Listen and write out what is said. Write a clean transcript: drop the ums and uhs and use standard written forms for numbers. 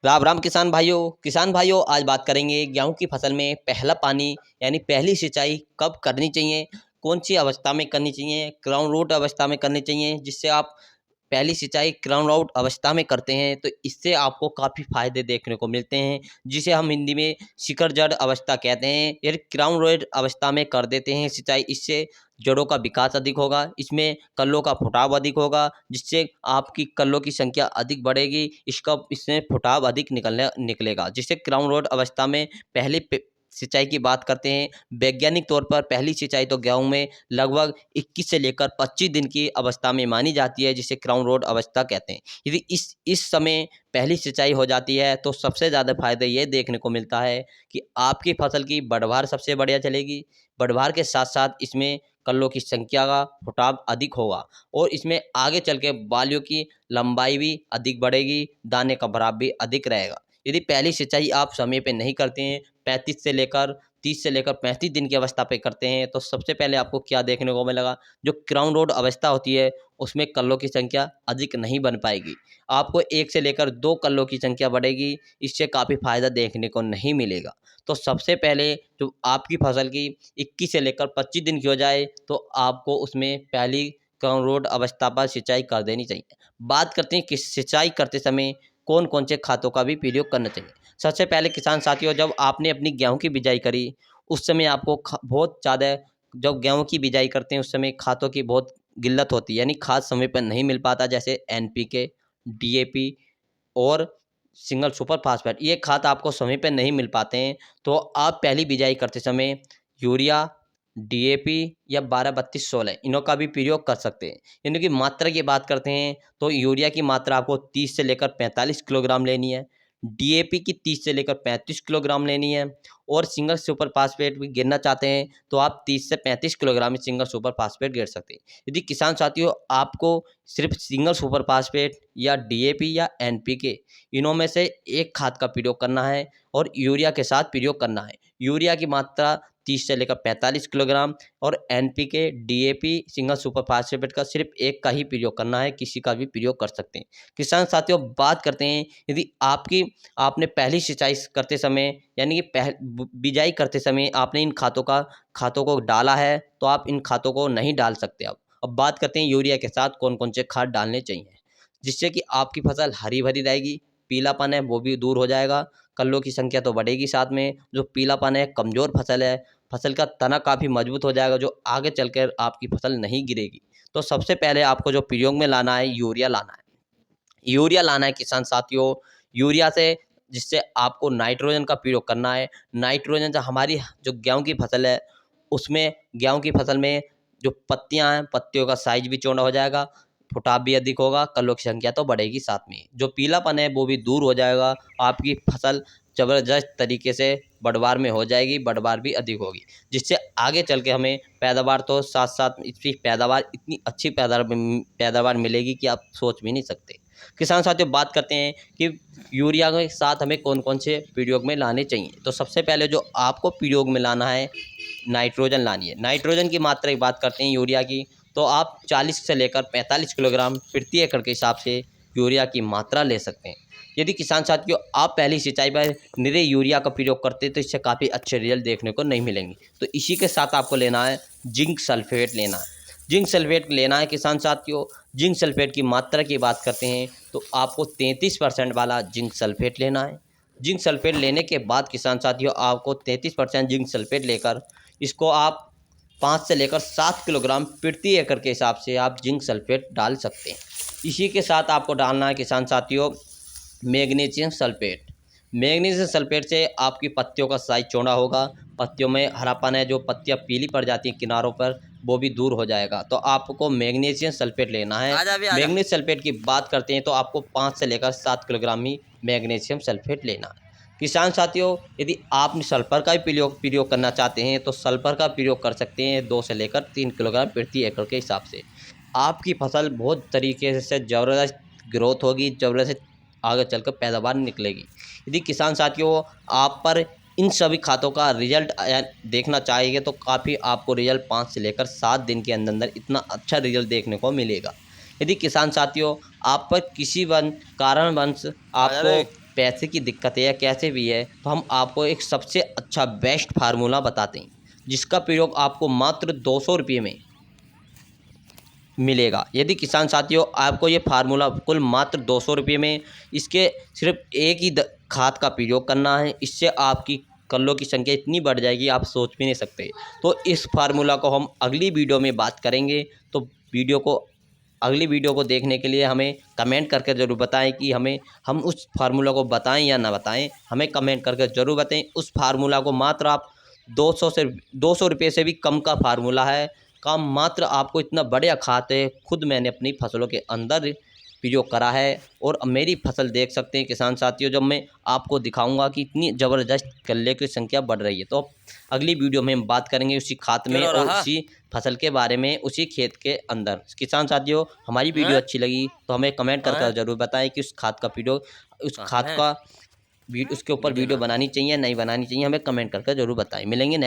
राम राम किसान भाइयों आज बात करेंगे गेहूं की फसल में पहला पानी यानी पहली सिंचाई कब करनी चाहिए, कौन सी अवस्था में करनी चाहिए, ग्राउंड रूट अवस्था में करनी चाहिए। जिससे आप पहली सिंचाई ग्राउंड आउट अवस्था में करते हैं तो इससे आपको काफ़ी फायदे देखने को मिलते हैं, जिसे हम हिंदी में शिखर जड़ अवस्था कहते हैं। यदि ग्राउंड रोड अवस्था में कर देते हैं सिंचाई, इससे जड़ों का विकास अधिक होगा, इसमें कल्लों का फुटाव अधिक होगा, जिससे आपकी कल्लों की संख्या अधिक बढ़ेगी, इसमें फुटाव अधिक निकलेगा। जिससे ग्राउंड रोड अवस्था में पहले सिंचाई की बात करते हैं। वैज्ञानिक तौर पर पहली सिंचाई तो गेहूं में लगभग 21 से लेकर 25 दिन की अवस्था में मानी जाती है, जिसे क्राउन रोड अवस्था कहते हैं। यदि इस समय पहली सिंचाई हो जाती है तो सबसे ज़्यादा फायदा ये देखने को मिलता है कि आपकी फसल की बढ़वार सबसे बढ़िया चलेगी। बढ़वार के साथ साथ इसमें कल्लों की संख्या का फुटाव अधिक होगा और इसमें आगे चल के बालियों की लंबाई भी अधिक बढ़ेगी, दाने का भराव भी अधिक रहेगा। यदि पहली सिंचाई आप समय पे नहीं करते हैं, 30 से लेकर 35 दिन की अवस्था पे करते हैं, तो सबसे पहले आपको क्या देखने को मिलेगा, जो क्राउन रोड अवस्था होती है उसमें कल्लों की संख्या अधिक नहीं बन पाएगी। आपको 1 से लेकर 2 कल्लों की संख्या बढ़ेगी, इससे काफ़ी फायदा देखने को नहीं मिलेगा। तो सबसे पहले जो आपकी फसल की 21 से लेकर 25 दिन की हो जाए तो आपको उसमें पहली क्राउन रोड अवस्था पर सिंचाई कर देनी चाहिए। बात करते हैं कि सिंचाई करते समय कौन कौन से खातों का भी प्रयोग करना चाहिए। सबसे पहले किसान साथियों, जब आपने अपनी गेहूं की बिजाई करी उस समय आपको बहुत ज़्यादा, जब गेहूं की बिजाई करते हैं उस समय खादों की बहुत किल्लत होती है, यानी खाद समय पर नहीं मिल पाता। जैसे एनपीके, डीएपी और सिंगल सुपर फास्फेट, ये खाद आपको समय पर नहीं मिल पाते हैं। तो आप पहली बिजाई करते समय यूरिया, डीएपी या 12-32-16 इनों का भी प्रयोग कर सकते हैं। इनकी मात्रा की बात करते हैं तो यूरिया की मात्रा आपको 30 से लेकर 45 किलोग्राम लेनी है, डीएपी की 30 से लेकर 35 किलोग्राम लेनी है, और सिंगल सुपर फास्फेट भी गिरना चाहते हैं तो आप 30 से 35 किलोग्राम सिंगल सुपर फास्फेट गिर सकते हैं। यदि किसान साथियों आपको सिर्फ सिंगल सुपर फास्फेट या डीएपी या एनपीके इनों में से एक खाद का प्रयोग करना है और यूरिया के साथ प्रयोग करना है। यूरिया की मात्रा 30 से लेकर 45 किलोग्राम और NPK, DAP, single super phosphate का सिर्फ एक का ही प्रयोग करना है, किसी का भी प्रयोग कर सकते हैं। किसान साथियों बात करते हैं, यदि आपने पहली सिंचाई करते समय यानी कि बिजाई करते समय आपने इन खातों को डाला है तो आप इन खातों को नहीं डाल सकते। अब बात करते हैं यूरिया के साथ कौन कौन से खाद डालने चाहिए, जिससे कि आपकी फसल हरी भरी रहेगी, पीलापन है वो भी दूर हो जाएगा, कल्लों की संख्या तो बढ़ेगी, साथ में जो पीलापन है, कमज़ोर फसल है, फसल का तना काफ़ी मजबूत हो जाएगा, जो आगे चलकर आपकी फसल नहीं गिरेगी। तो सबसे पहले आपको जो प्रयोग में लाना है यूरिया लाना है। यूरिया लाना है किसान साथियों, यूरिया से जिससे आपको नाइट्रोजन का प्रयोग करना है। नाइट्रोजन से हमारी जो गेहूं की फसल है उसमें, गेहूं की फसल में जो पत्तियां हैं पत्तियों का साइज भी चौड़ा हो जाएगा, फुटाव भी अधिक होगा, कल्लों की संख्या तो बढ़ेगी, साथ में जो पीलापन है वो भी दूर हो जाएगा, आपकी फसल ज़बरदस्त तरीके से बढ़वार में हो जाएगी, बढ़वार भी अधिक होगी, जिससे आगे चल के हमें पैदावार तो साथ साथ इसकी पैदावार इतनी अच्छी पैदावार मिलेगी कि आप सोच भी नहीं सकते। किसान साथियों बात करते हैं कि यूरिया के साथ हमें कौन कौन से प्रयोग में लाने चाहिए। तो सबसे पहले जो आपको प्रयोग में लाना है नाइट्रोजन लानी है। नाइट्रोजन की मात्रा की बात करते हैं यूरिया की, तो आप 40 से लेकर 45 किलोग्राम प्रति एकड़ के हिसाब से यूरिया की मात्रा ले सकते हैं। यदि किसान साथियों आप पहली सिंचाई पर निरे यूरिया का प्रयोग करते हैं तो इससे काफ़ी अच्छे रिजल्ट देखने को नहीं मिलेंगे। तो इसी के साथ आपको लेना है जिंक सल्फेट लेना है। जिंक सल्फेट लेना है किसान साथियों। जिंक सल्फेट की मात्रा की बात करते हैं तो आपको 33% वाला जिंक सल्फेट लेना है। जिंक सल्फेट लेने के बाद किसान साथियों आपको 33% जिंक सल्फेट लेकर इसको आप 5 से लेकर 7 किलोग्राम प्रति एकड़ के हिसाब से आप जिंक सल्फेट डाल सकते हैं। इसी के साथ आपको डालना है किसान साथियों मैग्नीशियम सल्फेट। मैग्नीशियम सल्फेट से आपकी पत्तियों का साइज चौड़ा होगा, पत्तियों में हरापन है, जो पत्तियां पीली पड़ जाती हैं किनारों पर वो भी दूर हो जाएगा। तो आपको मैग्नीशियम सल्फेट लेना है। मैग्नीशियम सल्फेट की बात करते हैं तो आपको 5 से लेकर 7 किलोग्राम ही मैग्नीशियम सल्फेट लेना है। किसान साथियों यदि आप सल्फर का भी प्रयोग करना चाहते हैं तो सल्फर का प्रयोग कर सकते हैं 2 से लेकर 3 किलोग्राम प्रति एकड़ के हिसाब से। आपकी फसल बहुत तरीके से ज़बरदस्त ग्रोथ होगी, ज़बरदस्त आगे चलकर पैदावार निकलेगी। यदि किसान साथियों आप पर इन सभी खातों का रिजल्ट देखना चाहिए तो काफ़ी आपको रिजल्ट 5 से लेकर 7 दिन के अंदर अंदर इतना अच्छा रिजल्ट देखने को मिलेगा। यदि किसान साथियों आप पर किसी कारणवश आपको पैसे की दिक्कत है या कैसे भी है, तो हम आपको एक सबसे अच्छा बेस्ट फार्मूला बताते हैं, जिसका प्रयोग आपको मात्र 200 रुपये में मिलेगा। यदि किसान साथियों आपको ये फार्मूला कुल मात्र 200 रुपये में, इसके सिर्फ एक ही खाद का प्रयोग करना है, इससे आपकी कल्लों की संख्या इतनी बढ़ जाएगी आप सोच भी नहीं सकते। तो इस फार्मूला को हम अगली वीडियो में बात करेंगे। तो अगली वीडियो को देखने के लिए हमें कमेंट करके ज़रूर बताएं कि हम उस फार्मूला को बताएं या ना बताएं। हमें कमेंट करके ज़रूर बताएं। उस फार्मूला को मात्र आप 200 रुपये से भी कम का फार्मूला है। काम मात्र आपको इतना बढ़िया खाते हैं, खुद मैंने अपनी फसलों के अंदर प्रयोग करा है और अब मेरी फसल देख सकते हैं किसान साथियों। जब मैं आपको दिखाऊंगा कि इतनी ज़बरदस्त कल्ले की संख्या बढ़ रही है, तो अगली वीडियो में हम बात करेंगे उसी खाद में और उसी फसल के बारे में, उसी खेत के अंदर। किसान साथियों हमारी वीडियो अच्छी लगी तो हमें कमेंट करके ज़रूर बताएं कि उस खाद का प्रयोग, उस खाद का उसके ऊपर वीडियो बनानी चाहिए नहीं बनानी चाहिए, हमें कमेंट करके ज़रूर बताएं। मिलेंगे